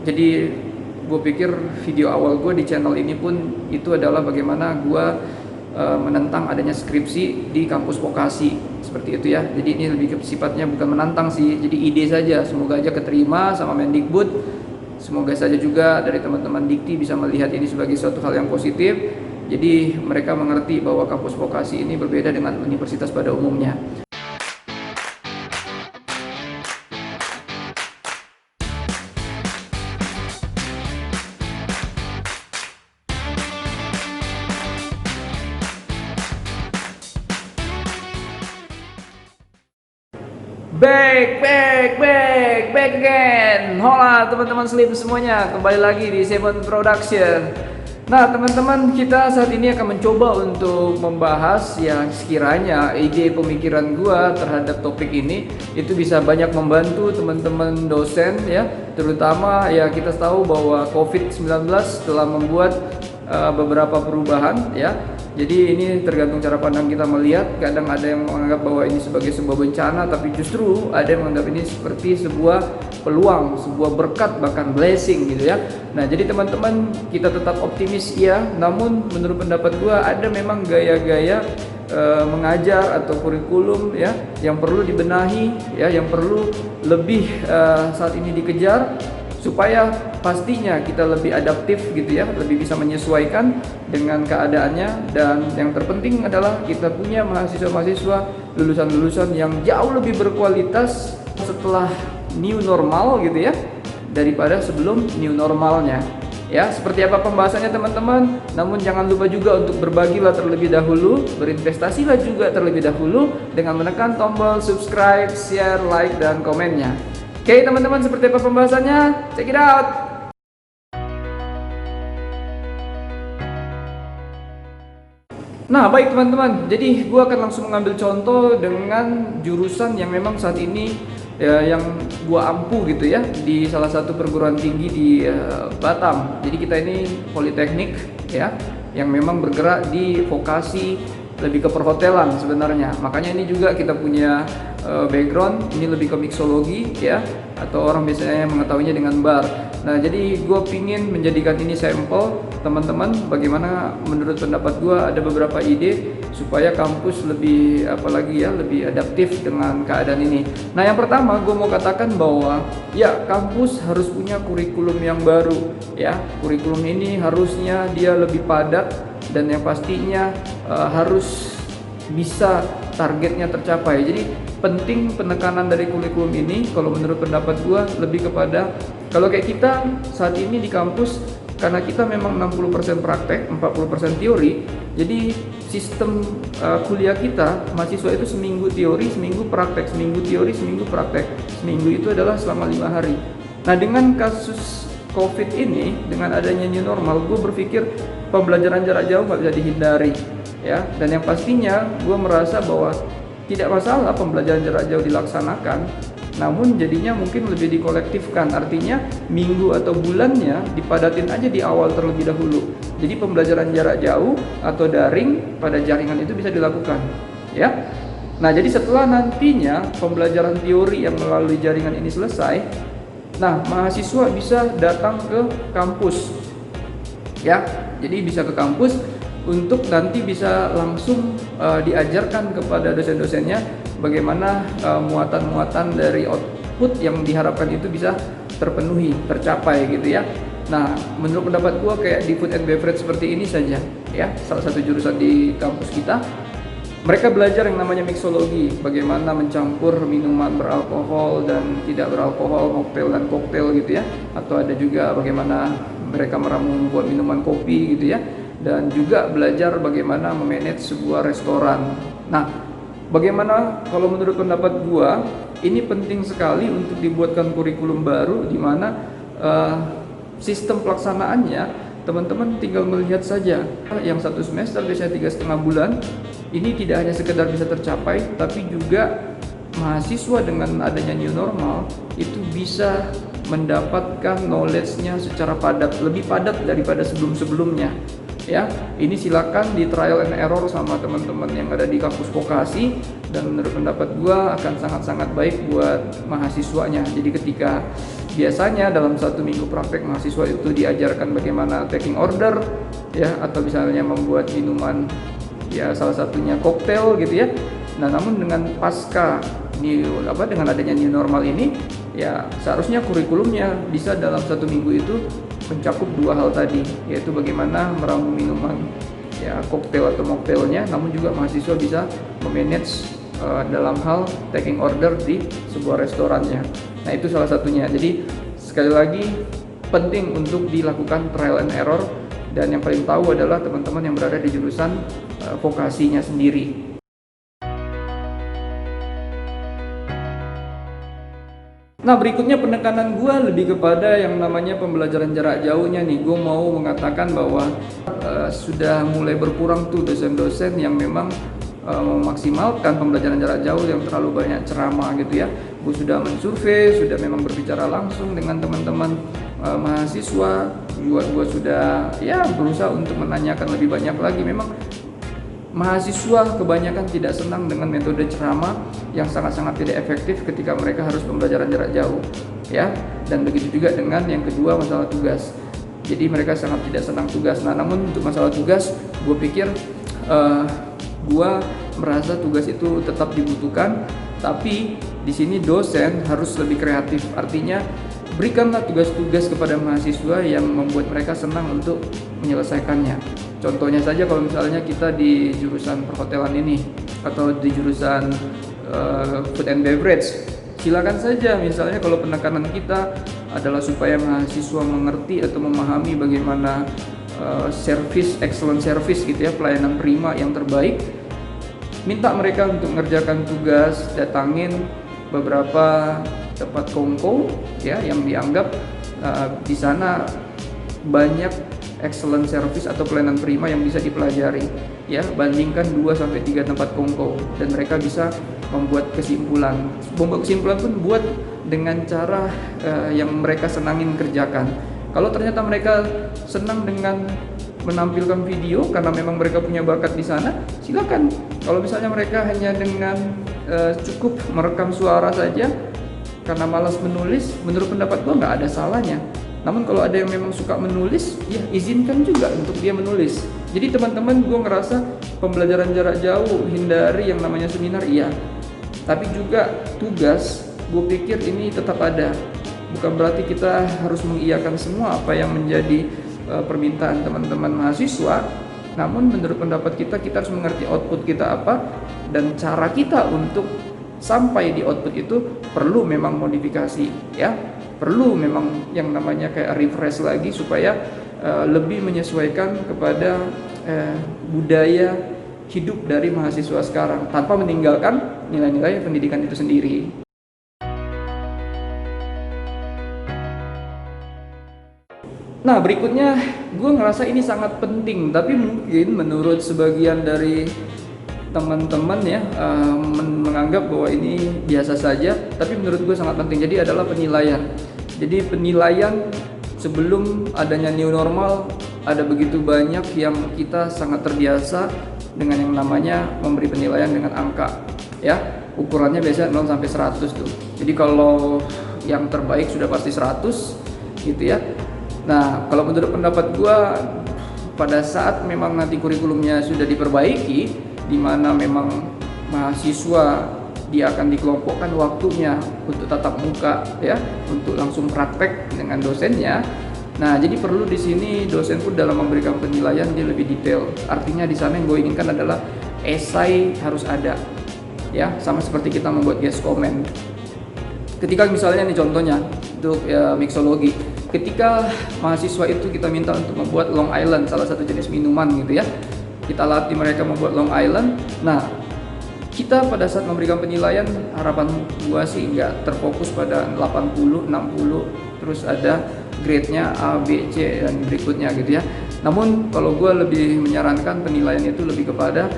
Jadi gue pikir video awal gue di channel ini pun itu adalah bagaimana gue menentang adanya skripsi di kampus vokasi seperti itu ya. Jadi ini lebih ke sifatnya bukan menantang sih, jadi ide saja. Semoga aja keterima sama Mendikbud. Semoga saja juga dari teman-teman Dikti bisa melihat ini sebagai suatu hal yang positif. Jadi mereka mengerti bahwa kampus vokasi ini berbeda dengan universitas pada umumnya. Back again. Hola teman-teman Slim semuanya, kembali lagi di Seven Production. Nah teman-teman, kita saat ini akan mencoba untuk membahas yang sekiranya ide pemikiran gua terhadap topik ini itu bisa banyak membantu teman-teman dosen ya, terutama ya kita tahu bahwa COVID-19 telah membuat beberapa perubahan ya. Jadi ini tergantung cara pandang kita melihat. Kadang ada yang menganggap bahwa ini sebagai sebuah bencana, tapi justru ada yang menganggap ini seperti sebuah peluang, sebuah berkat, bahkan blessing gitu ya. Nah jadi teman-teman, kita tetap optimis ya. Namun menurut pendapat gua ada memang gaya-gaya mengajar atau kurikulum ya yang perlu dibenahi ya, yang perlu lebih saat ini dikejar, supaya pastinya kita lebih adaptif gitu ya, lebih bisa menyesuaikan dengan keadaannya. Dan yang terpenting adalah kita punya mahasiswa-mahasiswa, lulusan-lulusan yang jauh lebih berkualitas setelah new normal gitu ya, daripada sebelum new normalnya ya. Seperti apa pembahasannya teman-teman? Namun jangan lupa juga untuk berbagilah terlebih dahulu, berinvestasilah juga terlebih dahulu dengan menekan tombol subscribe, share, like, dan komennya. Oke teman-teman, seperti apa pembahasannya? Check it out! Nah baik teman-teman, jadi gue akan langsung mengambil contoh dengan jurusan yang memang saat ini ya, yang gue ampu gitu ya, di salah satu perguruan tinggi di Batam. Jadi kita ini politeknik ya, yang memang bergerak di vokasi, lebih ke perhotelan sebenarnya. Makanya ini juga kita punya background, ini lebih ke mixologi ya, atau orang biasanya mengetahuinya dengan bar. Nah jadi gue pingin menjadikan ini sampel teman-teman, bagaimana menurut pendapat gue ada beberapa ide supaya kampus lebih apalagi ya, lebih adaptif dengan keadaan ini. Nah yang pertama gue mau katakan bahwa ya kampus harus punya kurikulum yang baru ya. Kurikulum ini harusnya dia lebih padat, dan yang pastinya harus bisa targetnya tercapai. Jadi penting penekanan dari kurikulum ini kalau menurut pendapat gua lebih kepada, kalau kayak kita saat ini di kampus, karena kita memang 60% praktek, 40% teori. Jadi sistem kuliah kita, mahasiswa itu seminggu teori, seminggu praktek, seminggu teori, seminggu praktek. Seminggu itu adalah selama 5 hari. Nah dengan kasus COVID ini, dengan adanya new normal, gue berpikir pembelajaran jarak jauh nggak bisa dihindari ya. Dan yang pastinya gue merasa bahwa tidak masalah pembelajaran jarak jauh dilaksanakan, namun jadinya mungkin lebih dikolektifkan. Artinya minggu atau bulannya dipadatin aja di awal terlebih dahulu. Jadi pembelajaran jarak jauh atau daring pada jaringan itu bisa dilakukan ya. Nah jadi setelah nantinya pembelajaran teori yang melalui jaringan ini selesai, nah mahasiswa bisa datang ke kampus ya. Jadi bisa ke kampus untuk nanti bisa langsung diajarkan kepada dosen-dosennya bagaimana muatan-muatan dari output yang diharapkan itu bisa terpenuhi, tercapai gitu ya. Nah menurut pendapat gua kayak di food and beverage seperti ini saja ya, salah satu jurusan di kampus kita, mereka belajar yang namanya mixologi, bagaimana mencampur minuman beralkohol dan tidak beralkohol, koktail dan koktail gitu ya. Atau ada juga bagaimana mereka meramu membuat minuman kopi gitu ya. Dan juga belajar bagaimana memanage sebuah restoran. Nah, bagaimana kalau menurut pendapat gua, ini penting sekali untuk dibuatkan kurikulum baru di mana sistem pelaksanaannya teman-teman tinggal melihat saja. Yang satu semester biasanya 3,5 bulan, ini tidak hanya sekedar bisa tercapai, tapi juga mahasiswa dengan adanya new normal itu bisa mendapatkan knowledge-nya secara padat, lebih padat daripada sebelum-sebelumnya ya. Ini silakan di trial and error sama teman-teman yang ada di kampus vokasi, dan menurut pendapat gua akan sangat-sangat baik buat mahasiswanya. Jadi ketika biasanya dalam 1 minggu praktek mahasiswa itu diajarkan bagaimana taking order ya, atau misalnya membuat minuman ya, salah satunya koktail gitu ya. Nah, namun dengan dengan adanya new normal ini ya, seharusnya kurikulumnya bisa dalam 1 minggu itu mencakup 2 hal tadi, yaitu bagaimana meramu minuman ya, koktail atau mocktailnya, namun juga mahasiswa bisa memanage dalam hal taking order di sebuah restorannya. Nah, itu salah satunya. Jadi sekali lagi penting untuk dilakukan trial and error, dan yang paling tahu adalah teman-teman yang berada di jurusan vokasinya sendiri. Nah, berikutnya penekanan gue lebih kepada yang namanya pembelajaran jarak jauhnya nih. Gue mau mengatakan bahwa sudah mulai berkurang tuh dosen-dosen yang memang memaksimalkan pembelajaran jarak jauh yang terlalu banyak ceramah gitu ya. Gue sudah mensurvei, sudah memang berbicara langsung dengan teman-teman mahasiswa. Gue sudah ya berusaha untuk menanyakan lebih banyak lagi. Memang mahasiswa kebanyakan tidak senang dengan metode ceramah yang sangat-sangat tidak efektif ketika mereka harus pembelajaran jarak jauh ya. Dan begitu juga dengan yang kedua, masalah tugas. Jadi mereka sangat tidak senang tugas. Nah, namun untuk masalah tugas, gue pikir gua merasa tugas itu tetap dibutuhkan, tapi di sini dosen harus lebih kreatif. Artinya berikanlah tugas-tugas kepada mahasiswa yang membuat mereka senang untuk menyelesaikannya. Contohnya saja kalau misalnya kita di jurusan perhotelan ini atau di jurusan food and beverage, silakan saja misalnya kalau penekanan kita adalah supaya mahasiswa mengerti atau memahami bagaimana excellent service gitu ya, pelayanan prima yang terbaik. Minta mereka untuk mengerjakan tugas, datangin beberapa tempat kongko ya yang dianggap di sana banyak excellent service atau pelayanan prima yang bisa dipelajari ya, bandingkan 2-3 tempat kongko, dan mereka bisa membuat kesimpulan. Kesimpulan pun buat dengan cara yang mereka senangin kerjakan. Kalau ternyata mereka senang dengan menampilkan video karena memang mereka punya bakat di sana, silakan. Kalau misalnya mereka hanya dengan cukup merekam suara saja karena malas menulis, menurut pendapat gua nggak ada salahnya. Namun kalau ada yang memang suka menulis, ya izinkan juga untuk dia menulis. Jadi teman-teman, gua ngerasa pembelajaran jarak jauh, hindari yang namanya seminar, iya. Tapi juga tugas, gue pikir ini tetap ada. Bukan berarti kita harus mengiyakan semua apa yang menjadi permintaan teman-teman mahasiswa. Namun menurut pendapat kita harus mengerti output kita apa, dan cara kita untuk sampai di output itu perlu memang modifikasi ya. Perlu memang yang namanya kayak refresh lagi supaya lebih menyesuaikan kepada budaya hidup dari mahasiswa sekarang, tanpa meninggalkan nilai-nilai pendidikan itu sendiri. Nah, berikutnya gue ngerasa ini sangat penting, tapi mungkin menurut sebagian dari teman-teman ya menganggap bahwa ini biasa saja, tapi menurut gue sangat penting. Jadi adalah penilaian. Jadi penilaian sebelum adanya new normal, ada begitu banyak yang kita sangat terbiasa dengan yang namanya memberi penilaian dengan angka ya. Ukurannya biasanya 0 sampai 100 tuh. Jadi kalau yang terbaik sudah pasti 100 gitu ya. Nah, kalau menurut pendapat gua, pada saat memang nanti kurikulumnya sudah diperbaiki, di mana memang mahasiswa dia akan dikelompokkan waktunya untuk tatap muka ya, untuk langsung praktek dengan dosennya. Nah, jadi perlu di sini dosen pun dalam memberikan penilaian dia lebih detail. Artinya di sana yang gue inginkan adalah esai harus ada, ya, sama seperti kita membuat guest comment. Ketika misalnya nih contohnya untuk mixologi, ketika mahasiswa itu kita minta untuk membuat Long Island, salah satu jenis minuman gitu ya, kita latih mereka membuat Long Island. Nah, kita pada saat memberikan penilaian, harapan gua sih nggak terfokus pada 80, 60, terus ada grade-nya A, B, C dan berikutnya gitu ya. Namun kalau gua lebih menyarankan penilaian itu lebih kepada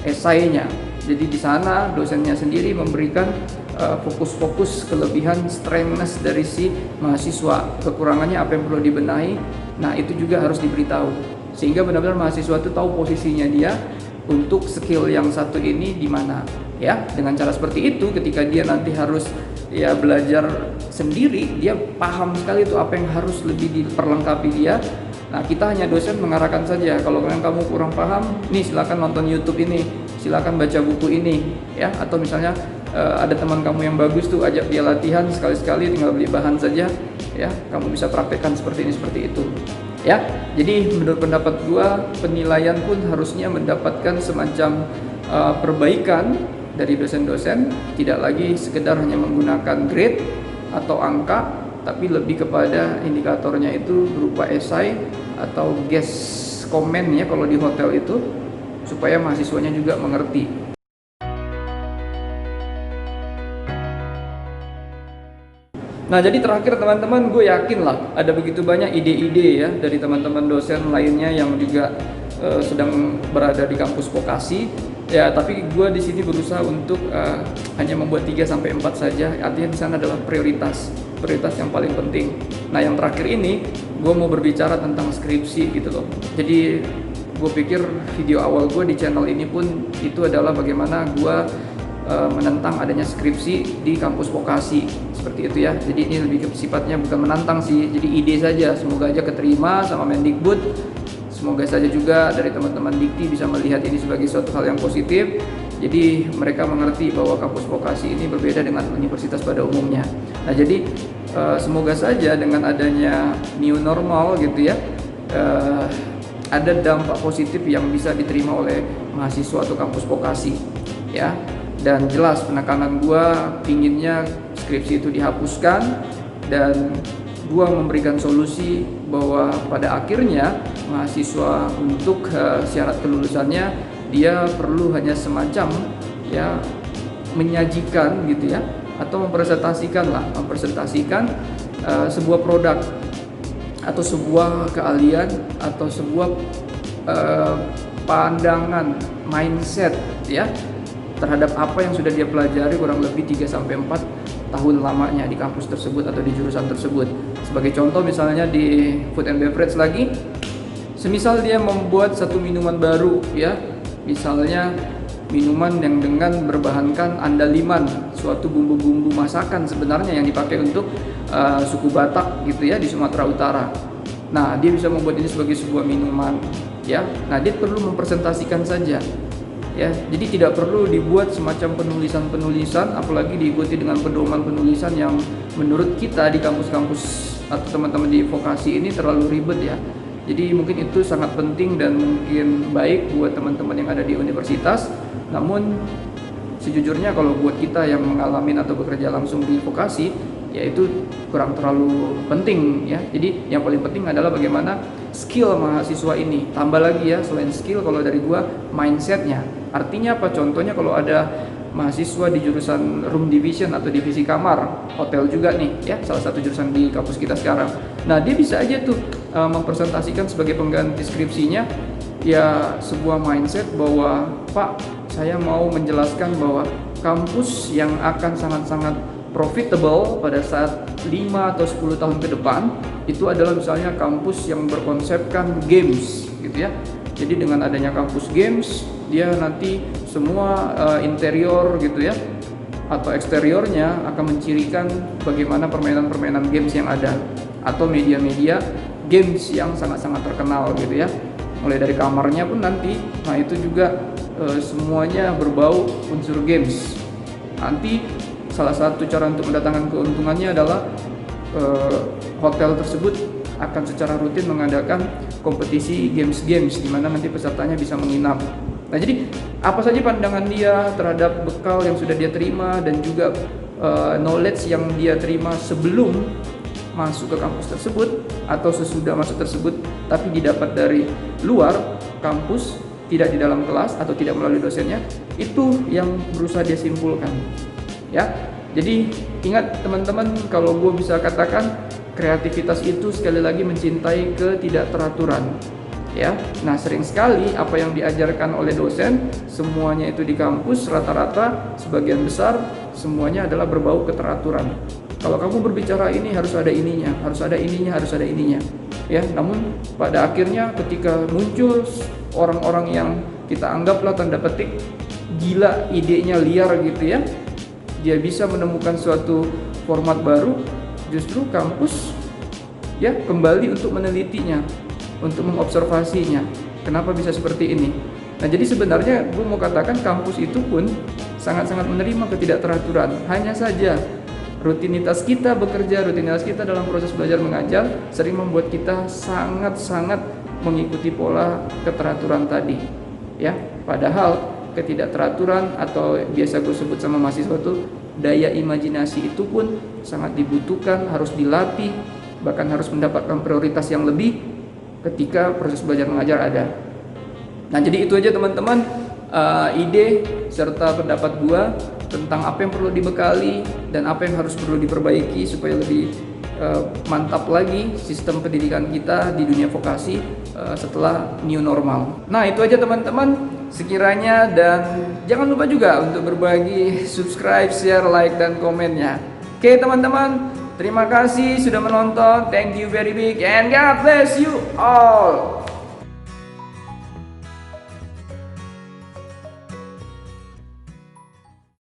esainya. Jadi di sana dosennya sendiri memberikan fokus-fokus kelebihan, strengthness dari si mahasiswa, kekurangannya apa yang perlu dibenahi. Nah, itu juga harus diberitahu sehingga benar-benar mahasiswa itu tahu posisinya dia untuk skill yang satu ini di mana ya. Dengan cara seperti itu, ketika dia nanti harus ya belajar sendiri, dia paham sekali tuh apa yang harus lebih diperlengkapi dia. Nah, kita hanya dosen mengarahkan saja. Kalau kamu kurang paham, nih silakan nonton YouTube ini, silakan baca buku ini, ya. Atau misalnya ada teman kamu yang bagus tuh, ajak dia latihan sekali-sekali, tinggal beli bahan saja, ya. Kamu bisa praktekkan seperti ini, seperti itu, ya. Jadi menurut pendapat gua, penilaian pun harusnya mendapatkan semacam perbaikan dari dosen-dosen, tidak lagi sekedar hanya menggunakan grade atau angka, tapi lebih kepada indikatornya itu berupa esai atau guest comment ya kalau di hotel itu, supaya mahasiswanya juga mengerti. Nah, jadi terakhir teman-teman, gue yakin lah ada begitu banyak ide-ide ya dari teman-teman dosen lainnya yang juga sedang berada di kampus vokasi. Ya, tapi gue di sini berusaha untuk hanya membuat 3-4 saja. Artinya di sana adalah prioritas yang paling penting. Nah, yang terakhir ini gue mau berbicara tentang skripsi gitu loh. Jadi gue pikir video awal gue di channel ini pun itu adalah bagaimana gue menentang adanya skripsi di kampus vokasi, seperti itu ya. Jadi ini lebih sifatnya bukan menantang sih, jadi ide saja. Semoga aja keterima sama Mendikbud. Semoga saja juga dari teman-teman Dikti bisa melihat ini sebagai suatu hal yang positif. Jadi mereka mengerti bahwa kampus vokasi ini berbeda dengan universitas pada umumnya. Nah, jadi semoga saja dengan adanya new normal gitu ya, ada dampak positif yang bisa diterima oleh mahasiswa atau kampus vokasi ya. Dan jelas penekanan gua pinginnya skripsi itu dihapuskan, dan gua memberikan solusi bahwa pada akhirnya mahasiswa untuk syarat kelulusannya dia perlu hanya semacam ya menyajikan gitu ya, atau mempresentasikan sebuah produk atau sebuah keahlian atau sebuah pandangan mindset ya terhadap apa yang sudah dia pelajari kurang lebih 3-4 tahun lamanya di kampus tersebut atau di jurusan tersebut. Sebagai contoh misalnya di food and beverage lagi, semisal dia membuat satu minuman baru ya, misalnya minuman yang dengan berbahankan andaliman, suatu bumbu-bumbu masakan sebenarnya yang dipakai untuk suku Batak gitu ya di Sumatera Utara. Nah, dia bisa membuat ini sebagai sebuah minuman ya. Nah, dia perlu mempresentasikan saja ya, jadi tidak perlu dibuat semacam penulisan-penulisan, apalagi diikuti dengan pedoman penulisan yang menurut kita di kampus-kampus atau teman-teman di vokasi ini terlalu ribet ya. Jadi mungkin itu sangat penting dan mungkin baik buat teman-teman yang ada di universitas. Namun sejujurnya kalau buat kita yang mengalami atau bekerja langsung di vokasi, ya itu kurang terlalu penting ya. Jadi yang paling penting adalah bagaimana skill mahasiswa ini. Tambah lagi ya, selain skill kalau dari gua, mindsetnya. Artinya apa? Contohnya kalau ada mahasiswa di jurusan room division atau divisi kamar, hotel juga nih ya, salah satu jurusan di kampus kita sekarang. Nah, dia bisa aja tuh mempresentasikan sebagai pengganti skripsinya ya sebuah mindset bahwa, Pak, saya mau menjelaskan bahwa kampus yang akan sangat-sangat profitable pada saat 5 atau 10 tahun ke depan itu adalah misalnya kampus yang berkonsepkan games gitu ya. Jadi dengan adanya kampus games, dia nanti semua interior gitu ya atau eksteriornya akan mencirikan bagaimana permainan-permainan games yang ada atau media-media games yang sangat-sangat terkenal gitu ya. Mulai dari kamarnya pun nanti, nah itu juga semuanya berbau unsur games. Nanti salah satu cara untuk mendatangkan keuntungannya adalah hotel tersebut akan secara rutin mengadakan kompetisi games-games di mana nanti pesertanya bisa menginap. Nah, jadi apa saja pandangan dia terhadap bekal yang sudah dia terima dan juga knowledge yang dia terima sebelum masuk ke kampus tersebut atau sesudah masuk tersebut, tapi didapat dari luar kampus, tidak di dalam kelas atau tidak melalui dosennya, itu yang berusaha dia simpulkan. Ya, jadi ingat teman-teman, kalau gue bisa katakan kreativitas itu sekali lagi mencintai ketidakteraturan. Ya, nah sering sekali apa yang diajarkan oleh dosen semuanya itu di kampus rata-rata sebagian besar semuanya adalah berbau keteraturan. Kalau kamu berbicara ini harus ada ininya, harus ada ininya, harus ada ininya. Ya, namun pada akhirnya ketika muncul orang-orang yang kita anggaplah tanda petik gila, idenya liar gitu ya, dia bisa menemukan suatu format baru, justru kampus ya kembali untuk menelitinya, untuk mengobservasinya. Kenapa bisa seperti ini? Nah, jadi sebenarnya gue mau katakan kampus itu pun sangat-sangat menerima ketidakteraturan. Hanya saja rutinitas kita bekerja, rutinitas kita dalam proses belajar mengajar sering membuat kita sangat-sangat mengikuti pola keteraturan tadi. Ya, padahal ketidakteraturan atau biasa gue sebut sama mahasiswa itu daya imajinasi itu pun sangat dibutuhkan, harus dilatih, bahkan harus mendapatkan prioritas yang lebih ketika proses belajar mengajar ada. Nah, jadi itu aja teman-teman, ide serta pendapat gua tentang apa yang perlu dibekali dan apa yang perlu diperbaiki supaya lebih mantap lagi sistem pendidikan kita di dunia vokasi setelah new normal. Nah, itu aja teman-teman sekiranya, dan jangan lupa juga untuk berbagi, subscribe, share, like, dan komennya. Oke teman-teman, terima kasih sudah menonton. Thank you very big and God bless you all.